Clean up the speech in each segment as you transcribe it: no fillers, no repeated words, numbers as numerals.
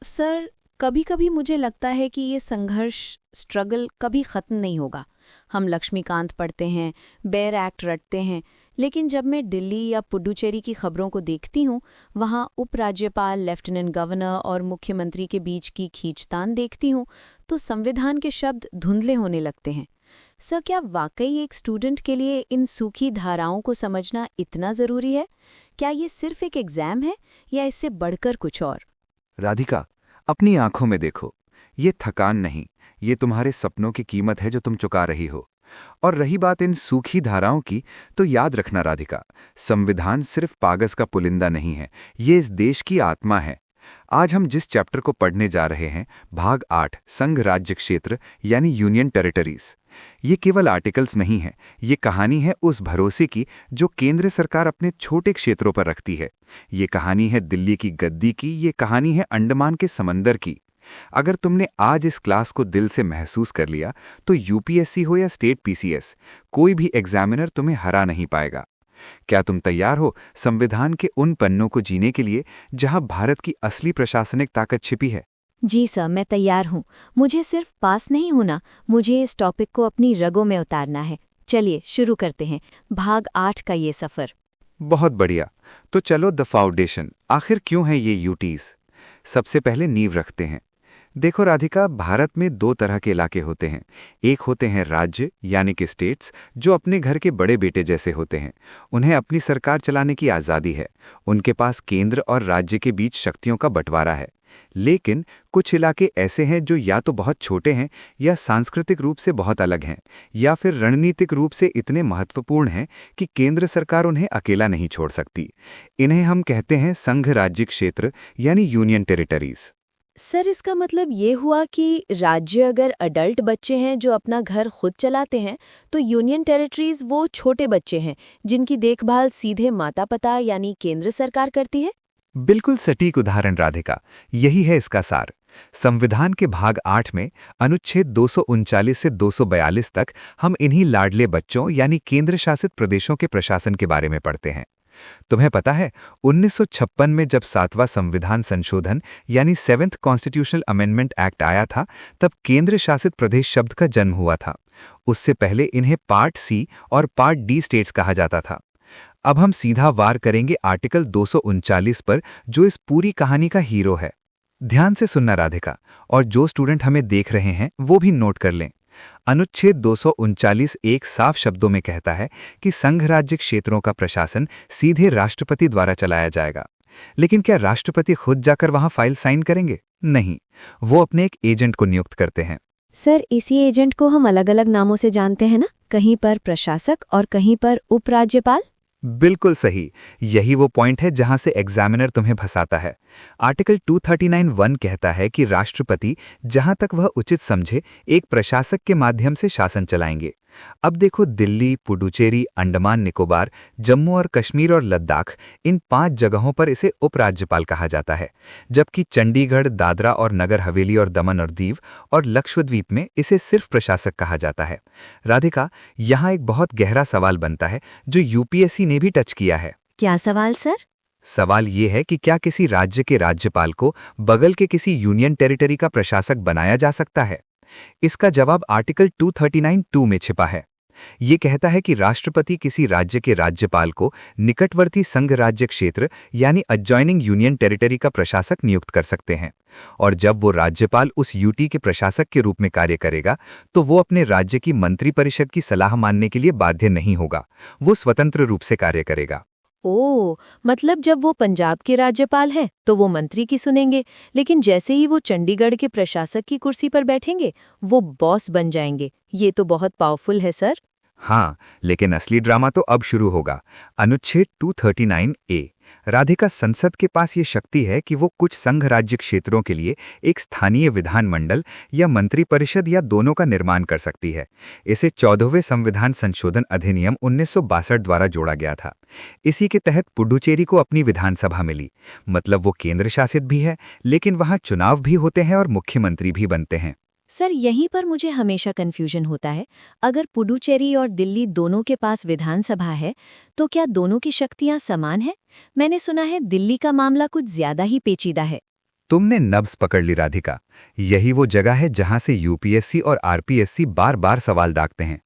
Sir, कभी-कभी मुझे लगता है कि ये संघर्ष, स्ट्रगल कभी खत्म नहीं होगा। हम लक्ष्मीकांत पढ़ते हैं, बेयर एक्ट रटते हैं, लेकिन जब मैं दिल्ली या पुडुचेरी की खबरों को देखती हूँ, वहाँ उपराज्यपाल, लेफ्टिनेंट गवर्नर और मुख्यमंत्री के बीच की खींचतान देखती हूँ, तो संविधान के शब्द धुंधले होने लगते हैं। सर, क्या वाकई एक स्टूडेंट के लिए इन सूखी धाराओं को समझना इतना ज़रूरी है? क्या ये सिर्फ एक एग्ज़ाम है या इससे बढ़कर कुछ और? राधिका, अपनी आंखों में देखो। ये थकान नहीं, ये तुम्हारे सपनों की कीमत है जो तुम चुका रही हो। और रही बात इन सूखी धाराओं की, तो याद रखना राधिका, संविधान सिर्फ कागज का पुलिंदा नहीं है, ये इस देश की आत्मा है। आज हम जिस चैप्टर को पढ़ने जा रहे हैं, भाग 8, संघ राज्य क्षेत्र यानी यूनियन टेरिटरीज, ये केवल आर्टिकल्स नहीं है, ये कहानी है उस भरोसे की जो केंद्र सरकार अपने छोटे क्षेत्रों पर रखती है। ये कहानी है दिल्ली की गद्दी की, ये कहानी है अंडमान के समंदर की। अगर तुमने आज इस क्लास को दिल से महसूस कर लिया, तो यूपीएससी हो या स्टेट पीसीएस, कोई भी एग्जामिनर तुम्हें हरा नहीं पाएगा। क्या तुम तैयार हो संविधान के उन पन्नों को जीने के लिए जहां भारत की असली प्रशासनिक ताकत छिपी है? जी सर, मैं तैयार हूँ। मुझे सिर्फ पास नहीं होना, मुझे इस टॉपिक को अपनी रगों में उतारना है। चलिए शुरू करते हैं भाग 8 का ये सफ़र। बहुत बढ़िया। तो चलो द फाउंडेशन, आखिर क्यों है ये यूटीज? सबसे पहले नींव रखते हैं। देखो राधिका, भारत में दो तरह के इलाके होते हैं। एक होते हैं राज्य यानी कि स्टेट्स, जो अपने घर के बड़े बेटे जैसे होते हैं। उन्हें अपनी सरकार चलाने की आज़ादी है, उनके पास केंद्र और राज्य के बीच शक्तियों का बंटवारा है। लेकिन कुछ इलाके ऐसे हैं जो या तो बहुत छोटे हैं, या सांस्कृतिक रूप से बहुत अलग हैं, या फिर रणनीतिक रूप से इतने महत्वपूर्ण हैं कि केंद्र सरकार उन्हें अकेला नहीं छोड़ सकती। इन्हें हम कहते हैं संघ राज्य क्षेत्र यानी यूनियन टेरिटरीज। सर, इसका मतलब ये हुआ कि राज्य अगर अडल्ट बच्चे हैं जो अपना घर खुद चलाते हैं, तो यूनियन टेरिटरीज वो छोटे बच्चे हैं जिनकी देखभाल सीधे माता पिता यानी केंद्र सरकार करती है। बिल्कुल सटीक उदाहरण राधिका, यही है इसका सार। संविधान के भाग 8 में अनुच्छेद 239 से 242 तक हम इन्हीं लाडले बच्चों यानी केंद्र शासित प्रदेशों के प्रशासन के बारे में पढ़ते हैं। तुम्हें पता है, 1956 में जब 7वां संविधान संशोधन यानी 7th कॉन्स्टिट्यूशनल अमेंडमेंट एक्ट आया था, तब केंद्र शासित प्रदेश शब्द का जन्म हुआ था। उससे पहले इन्हें पार्ट सी और पार्ट डी स्टेट्स कहा जाता था। अब हम सीधा वार करेंगे आर्टिकल 239 पर, जो इस पूरी कहानी का हीरो है। ध्यान से सुनना राधिका, और जो स्टूडेंट हमें देख रहे हैं वो भी नोट कर लें। अनुच्छेद 239 एक साफ शब्दों में कहता है कि संघ राज्य क्षेत्रों का प्रशासन सीधे राष्ट्रपति द्वारा चलाया जाएगा। लेकिन क्या राष्ट्रपति खुद जाकर वहां फाइल साइन करेंगे? नहीं, वो अपने एक एजेंट को नियुक्त करते हैं। सर, इसी एजेंट को हम अलग-अलग नामों से जानते हैं ना? कहीं पर प्रशासक और कहीं पर उपराज्यपाल। बिल्कुल सही, यही वो पॉइंट है जहां से एग्जामिनर तुम्हें फंसाता है। आर्टिकल 239(1) कहता है कि राष्ट्रपति जहां तक वह उचित समझे एक प्रशासक के माध्यम से शासन चलाएंगे। अब देखो, दिल्ली, पुडुचेरी, अंडमान निकोबार, जम्मू और कश्मीर और लद्दाख, इन 5 जगहों पर इसे उपराज्यपाल कहा जाता है, जबकि चंडीगढ़, दादरा और नगर हवेली और दमन और दीव और लक्षद्वीप में इसे सिर्फ प्रशासक कहा जाता है। राधिका, यहाँ एक बहुत गहरा सवाल बनता है जो यूपीएससी ने भी टच किया है। क्या सवाल सर? सवाल ये है कि क्या किसी राज्य के राज्यपाल को बगल के किसी यूनियन टेरिटरी का प्रशासक बनाया जा सकता है? इसका जवाब आर्टिकल 239(2) में छिपा है। ये कहता है कि राष्ट्रपति किसी राज्य के राज्यपाल को निकटवर्ती संघ राज्य क्षेत्र यानी एडजॉइनिंग यूनियन टेरिटरी का प्रशासक नियुक्त कर सकते हैं। और जब वो राज्यपाल उस यूटी के प्रशासक के रूप में कार्य करेगा, तो वो अपने राज्य की मंत्रिपरिषद की सलाह मानने के लिए बाध्य नहीं होगा, वो स्वतंत्र रूप से कार्य करेगा। ओह, मतलब जब वो पंजाब के राज्यपाल हैं तो वो मंत्री की सुनेंगे, लेकिन जैसे ही वो चंडीगढ़ के प्रशासक की कुर्सी पर बैठेंगे, वो बॉस बन जाएंगे। ये तो बहुत पावरफुल है सर। हाँ, लेकिन असली ड्रामा तो अब शुरू होगा। अनुच्छेद 239(a)। राधिका, संसद के पास ये शक्ति है कि वो कुछ संघ राज्य क्षेत्रों के लिए एक स्थानीय विधानमंडल या मंत्रिपरिषद या दोनों का निर्माण कर सकती है। इसे 14वें संविधान संशोधन अधिनियम 1962 द्वारा जोड़ा गया था। इसी के तहत पुडुचेरी को अपनी विधानसभा मिली। मतलब वो केंद्र शासित भी है, लेकिन वहाँ चुनाव भी होते हैं और मुख्यमंत्री भी बनते हैं। सर, यहीं पर मुझे हमेशा कंफ्यूजन होता है। अगर पुडुचेरी और दिल्ली दोनों के पास विधानसभा है, तो क्या दोनों की शक्तियां समान हैं? मैंने सुना है दिल्ली का मामला कुछ ज्यादा ही पेचीदा है। तुमने नब्ज पकड़ ली राधिका। यही वो जगह है जहां से यूपीएससी और आरपीएससी बार बार सवाल दागते हैं।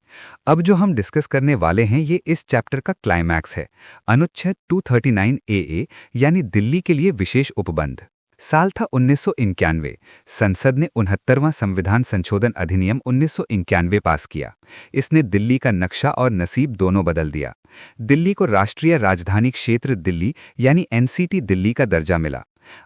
अब जो हम डिस्कस करने वाले हैं ये इस चैप्टर का क्लाइमैक्स है, अनुच्छेद 239 AA यानी दिल्ली के लिए विशेष उपबंध। साल था 1991। संसद ने 69वां संविधान संशोधन अधिनियम 1991 पास किया। इसने दिल्ली का नक्शा और नसीब दोनों बदल दिया। दिल्ली को राष्ट्रीय राजधानी क्षेत्र दिल्ली यानी एनसीटी दिल्ली का दर्जा मिला।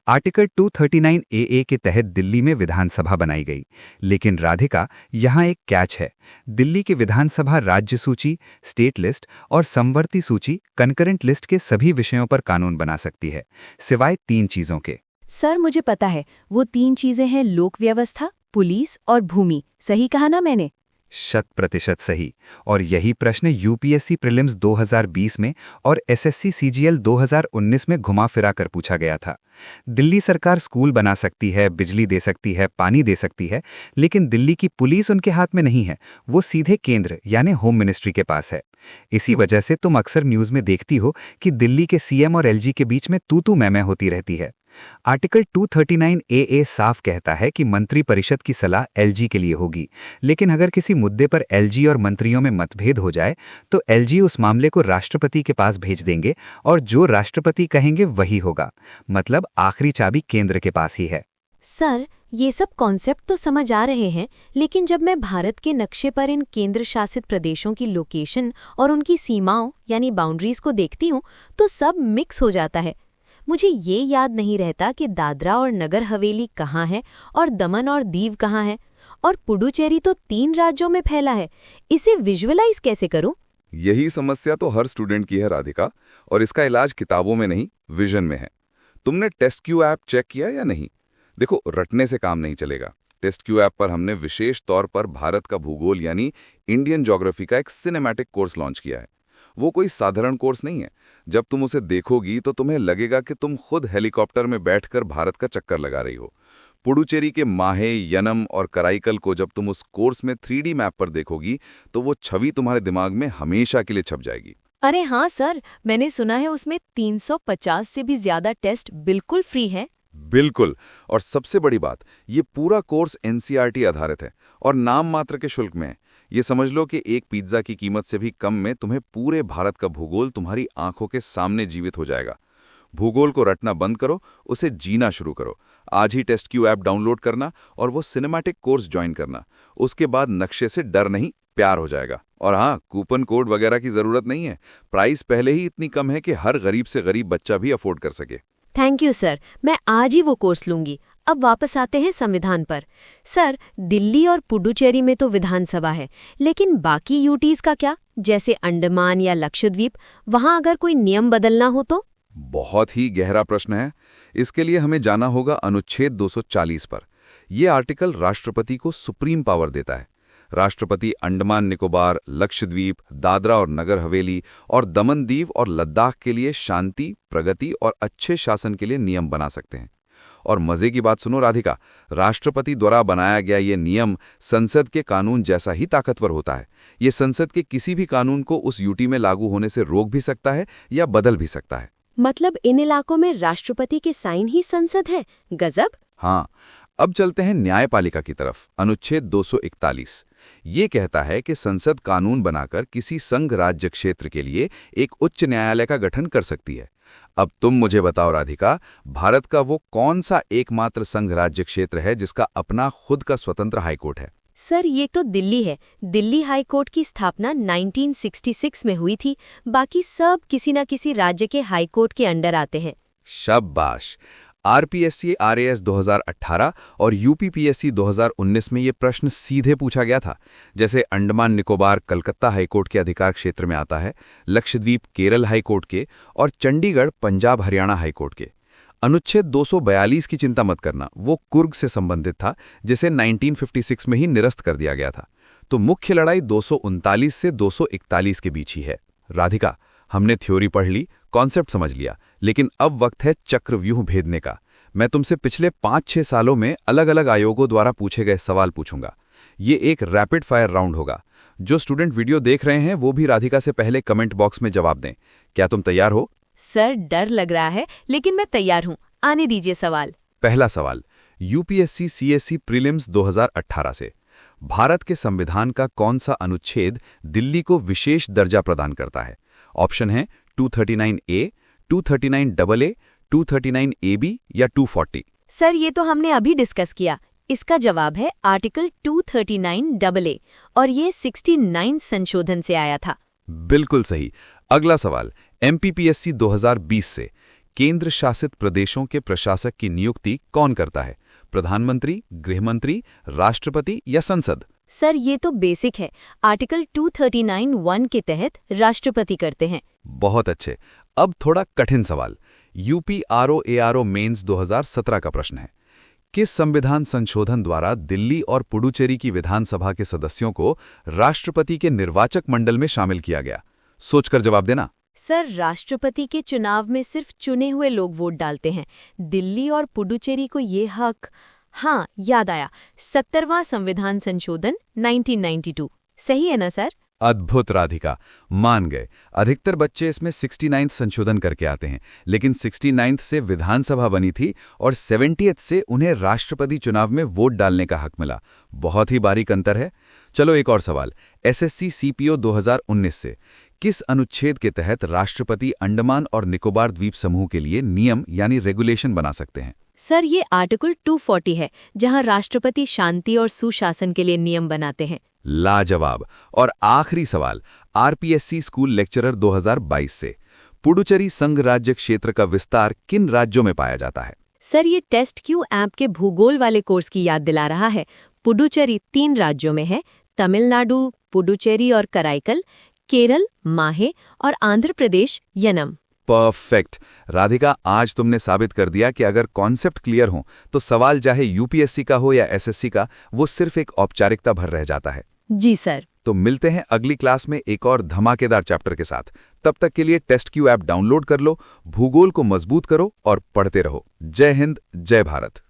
आर्टिकल 239 AA के तहत दिल्ली में विधानसभा बनाई गई। लेकिन राधिका, यहाँ एक कैच है। दिल्ली की विधानसभा राज्य सूची, स्टेट लिस्ट और समवर्ती सूची कंकरेंट लिस्ट के सभी विषयों पर कानून बना सकती है, सिवाय 3 चीजों के। सर मुझे पता है, वो 3 चीजें हैं लोक व्यवस्था, पुलिस और भूमि। सही कहा ना मैंने? 100% सही। और यही प्रश्न यूपीएससी प्रीलिम्स 2020 में और एसएससी सीजीएल 2019 में घुमा फिरा कर पूछा गया था। दिल्ली सरकार स्कूल बना सकती है, बिजली दे सकती है, पानी दे सकती है, लेकिन दिल्ली की पुलिस उनके हाथ में नहीं है। वो सीधे केंद्र यानी होम मिनिस्ट्री के पास है। इसी वजह से तुम अक्सर न्यूज में देखती हो कि दिल्ली के सीएम और एलजी के बीच में तू मैं होती रहती है। आर्टिकल 239 AA साफ कहता है कि मंत्री परिषद की सलाह एलजी के लिए होगी, लेकिन अगर किसी मुद्दे पर एलजी और मंत्रियों में मतभेद हो जाए तो एलजी उस मामले को राष्ट्रपति के पास भेज देंगे और जो राष्ट्रपति कहेंगे वही होगा। मतलब आखिरी चाबी केंद्र के पास ही है। सर ये सब कॉन्सेप्ट तो समझ आ रहे हैं, लेकिन जब मैं भारत के नक्शे पर इन केंद्र शासित प्रदेशों की लोकेशन और उनकी सीमाओं यानी बाउंड्रीज को देखती हूँ तो सब मिक्स हो जाता है। मुझे ये याद नहीं रहता कि दादरा और नगर हवेली कहाँ है और दमन और दीव कहाँ है, और पुडुचेरी तो 3 राज्यों में फैला है। इसे विजुअलाइज कैसे करूं? यही समस्या तो हर स्टूडेंट की है राधिका, और इसका इलाज किताबों में नहीं, विजन में है। तुमने टेस्टक्यू ऐप चेक किया या नहीं? देखो, रटने से काम नहीं चलेगा। टेस्टक्यू ऐप पर हमने विशेष तौर पर भारत का भूगोल यानी इंडियन ज्योग्राफी का एक सिनेमैटिक कोर्स लॉन्च किया है। वो कोई साधारण कोर्स नहीं है। जब तुम उसे देखोगी तो तुम्हें लगेगा कि तुम खुद हेलीकॉप्टर में बैठकर भारत का चक्कर लगा रही हो। पुडुचेरी के माहे, यनम और कराईकल को जब तुम उस कोर्स में 3D मैप पर देखोगी तो वो छवि तुम्हारे दिमाग में हमेशा के लिए छप जाएगी। अरे हाँ सर, मैंने सुना है उसमें 350 से भी ज्यादा टेस्ट बिल्कुल फ्री हैं। बिल्कुल, और सबसे बड़ी बात, ये पूरा कोर्स एनसीईआरटी आधारित है और नाम मात्र के शुल्क में है। ये समझ लो कि एक पिज्जा की कीमत से भी कम में तुम्हें पूरे भारत का भूगोल तुम्हारी आंखों के सामने जीवित हो जाएगा। भूगोल को रटना बंद करो, उसे जीना शुरू करो। आज ही टेस्टक्यू ऐप डाउनलोड करना और वो सिनेमैटिक कोर्स ज्वाइन करना। उसके बाद नक्शे से डर नहीं, प्यार हो जाएगा। और हाँ, कूपन कोड वगैरह की जरूरत नहीं है। प्राइस पहले ही इतनी कम है कि हर गरीब से गरीब बच्चा भी अफोर्ड कर सके। थैंक यू सर, मैं आज ही वो कोर्स लूंगी। अब वापस आते हैं संविधान पर। सर, दिल्ली और पुडुचेरी में तो विधानसभा है, लेकिन बाकी यूटीज का क्या, जैसे अंडमान या लक्षद्वीप? वहां अगर कोई नियम बदलना हो तो? बहुत ही गहरा प्रश्न है। इसके लिए हमें जाना होगा अनुच्छेद 240 पर। यह आर्टिकल राष्ट्रपति को सुप्रीम पावर देता है। राष्ट्रपति अंडमान निकोबार, लक्षद्वीप, दादरा और नगर हवेली और दमन दीव और लद्दाख के लिए शांति, प्रगति और अच्छे शासन के लिए नियम बना सकते हैं। और मजे की बात सुनो राधिका, राष्ट्रपति द्वारा बनाया गया ये नियम संसद के कानून जैसा ही ताकतवर होता है। ये संसद के किसी भी कानून को उस यूटी में लागू होने से रोक भी सकता है या बदल भी सकता है। मतलब इन इलाकों में राष्ट्रपति के साइन ही संसद है। गजब। हाँ, अब चलते हैं न्यायपालिका की तरफ। अनुच्छेद 241 ये कहता है कि संसद कानून बनाकर किसी संघ राज्य क्षेत्र के लिए एक उच्च न्यायालय का गठन कर सकती है। अब तुम मुझे बताओ राधिका, भारत का वो कौन सा एकमात्र संघ राज्य क्षेत्र है जिसका अपना खुद का स्वतंत्र हाईकोर्ट है? सर, ये तो दिल्ली है। दिल्ली हाईकोर्ट की स्थापना 1966 में हुई थी। बाकी सब किसी न किसी राज्य के हाईकोर्ट के अंडर आते हैं। शाबाश। आरपीएससी आरएएस 2018 और यूपीपीएससी 2019 में ये प्रश्न सीधे पूछा गया था। जैसे अंडमान निकोबार कलकत्ता हाईकोर्ट के अधिकार क्षेत्र में आता है, लक्षद्वीप केरल हाईकोर्ट के और चंडीगढ़ पंजाब हरियाणा हाईकोर्ट के। अनुच्छेद 242 की चिंता मत करना, वो कुर्ग से संबंधित था जिसे 1956 में ही निरस्त कर दिया गया था। तो मुख्य लड़ाई 239 से 241 के बीच ही है। राधिका, हमने थ्योरी पढ़ ली, कॉन्सेप्ट समझ लिया, लेकिन अब वक्त है चक्रव्यूह भेदने का। मैं तुमसे पिछले 5-6 सालों में अलग अलग आयोगों द्वारा पूछे गए सवाल पूछूंगा। ये एक रैपिड फायर राउंड होगा। जो स्टूडेंट वीडियो देख रहे हैं वो भी राधिका से पहले कमेंट बॉक्स में जवाब दें। क्या तुम तैयार हो? सर, डर लग रहा है, लेकिन मैं तैयार हूँ। आने दीजिए सवाल। पहला सवाल यूपीएससी सीएससी प्रीलिम्स 2018 से भारत के संविधान का कौन सा अनुच्छेद दिल्ली को विशेष दर्जा प्रदान करता है? ऑप्शन है 239A, 239AA, 239AB या 240। सर ये तो हमने अभी डिस्कस किया। इसका जवाब है आर्टिकल 239AA और ये 69 संशोधन से आया था। बिल्कुल सही। अगला सवाल एमपीपीएससी 2020 से केंद्र शासित प्रदेशों के प्रशासक की नियुक्ति कौन करता है? प्रधानमंत्री, गृहमंत्री, राष्ट्रपति या संसद? सर ये तो बेसिक है। आर्टिकल 239(1) के तहत राष्ट्रपति करते हैं। बहुत अच्छे। अब थोड़ा कठिन सवाल यूपी आरओ मेंस 2017 का प्रश्न है। किस संविधान संशोधन द्वारा दिल्ली और पुडुचेरी की विधानसभा के सदस्यों को राष्ट्रपति के निर्वाचक मंडल में शामिल किया गया? सोचकर जवाब देना। सर राष्ट्रपति के चुनाव में सिर्फ चुने हुए लोग वोट डालते हैं। दिल्ली और पुडुचेरी को ये हक, हाँ याद आया, 70वां संविधान संशोधन 1992। सही है ना सर? अद्भुत राधिका, मान गए। अधिकतर बच्चे इसमें 69 संशोधन करके आते हैं, लेकिन 69 से विधानसभा बनी थी और 70th से उन्हें राष्ट्रपति चुनाव में वोट डालने का हक मिला। बहुत ही बारीक अंतर है। चलो एक और सवाल एसएससी सीपीओ 2019 से किस अनुच्छेद के तहत राष्ट्रपति अंडमान और निकोबार द्वीप समूह के लिए नियम यानी रेगुलेशन बना सकते हैं? सर ये आर्टिकल 240 है, जहां राष्ट्रपति शांति और सुशासन के लिए नियम बनाते हैं। लाजवाब। और आखिरी सवाल आरपीएससी स्कूल लेक्चरर 2022 से पुडुचेरी संघ राज्य क्षेत्र का विस्तार किन राज्यों में पाया जाता है? सर ये टेस्ट क्यू ऐप के भूगोल वाले कोर्स की याद दिला रहा है। पुडुचेरी 3 राज्यों में है, तमिलनाडु, पुडुचेरी और कराईकल, केरल, माहे और आंध्र प्रदेश यनम। परफेक्ट राधिका, आज तुमने साबित कर दिया कि अगर कॉन्सेप्ट क्लियर हो तो सवाल चाहे यूपीएससी का हो या एसएससी का, वो सिर्फ एक औपचारिकता भर रह जाता है। जी सर। तो मिलते हैं अगली क्लास में एक और धमाकेदार चैप्टर के साथ। तब तक के लिए टेस्ट क्यू ऐप डाउनलोड कर लो, भूगोल को मजबूत करो और पढ़ते रहो। जय हिंद, जय भारत।